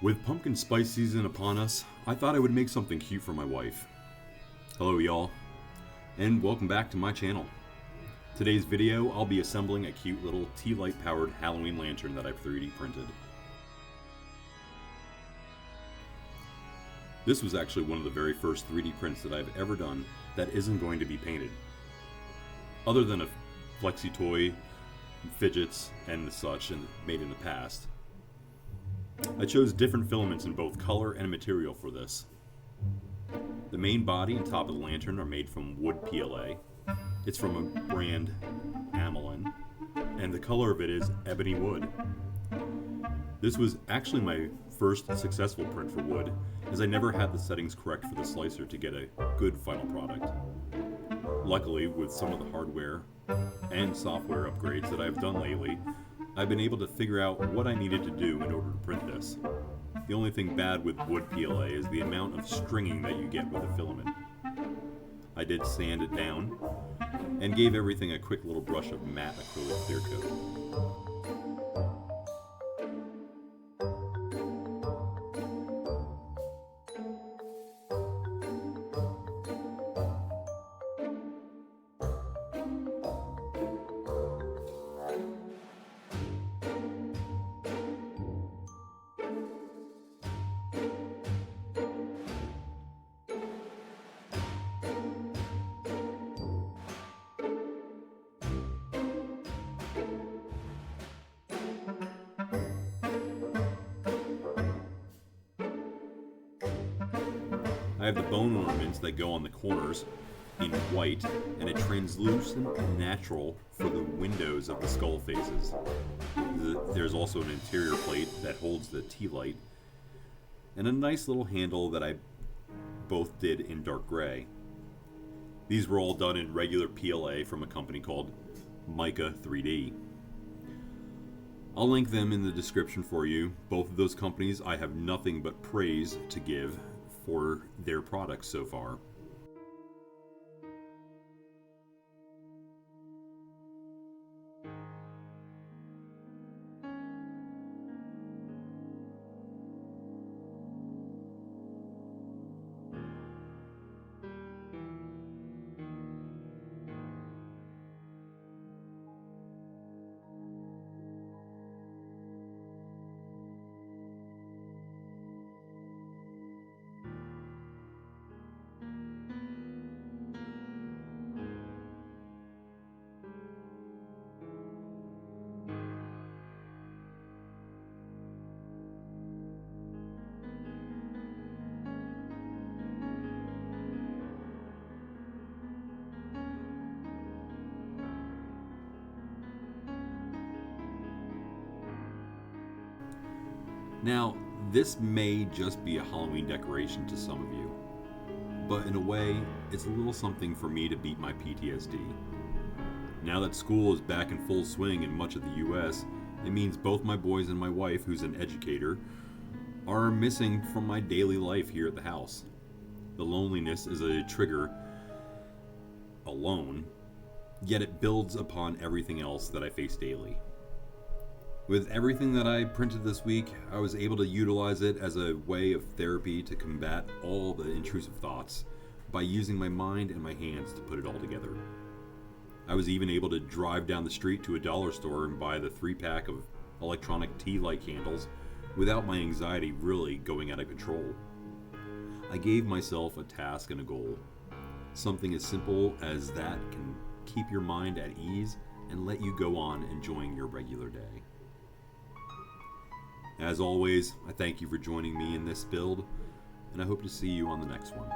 With pumpkin spice season upon us, I thought I would make something cute for my wife. Hello y'all, and welcome back to my channel. Today's video, I'll be assembling a cute little tea light powered Halloween lantern that I've 3D printed. This was actually one of the very first 3D prints that I've ever done that isn't going to be painted. Other than a flexi toy, fidgets, and the such, and made in the past. I chose different filaments in both color and material for this. The main body and top of the lantern are made from Wood PLA. It's from a brand, Amelin, and the color of it is ebony wood. This was actually my first successful print for wood, as I never had the settings correct for the slicer to get a good final product. Luckily, with some of the hardware and software upgrades that I've done lately, I've been able to figure out what I needed to do in order to print this. The only thing bad with Wood PLA is the amount of stringing that you get with a filament. I did sand it down and gave everything a quick little brush of matte acrylic clear coat. I have the bone ornaments that go on the corners in white and a translucent natural for the windows of the skull faces. There's also an interior plate that holds the tea light and a nice little handle that I both did in dark gray. These were all done in regular PLA from a company called Mica 3D. I'll link them in the description for you. Both of those companies, I have nothing but praise to give for their products so far. Now, this may just be a Halloween decoration to some of you, but in a way, it's a little something for me to beat my PTSD. Now that school is back in full swing in much of the US, it means both my boys and my wife, who's an educator, are missing from my daily life here at the house. The loneliness is a trigger alone, yet it builds upon everything else that I face daily. With everything that I printed this week, I was able to utilize it as a way of therapy to combat all the intrusive thoughts by using my mind and my hands to put it all together. I was even able to drive down the street to a dollar store and buy the 3-pack of electronic tea light candles without my anxiety really going out of control. I gave myself a task and a goal. Something as simple as that can keep your mind at ease and let you go on enjoying your regular day. As always, I thank you for joining me in this build, and I hope to see you on the next one.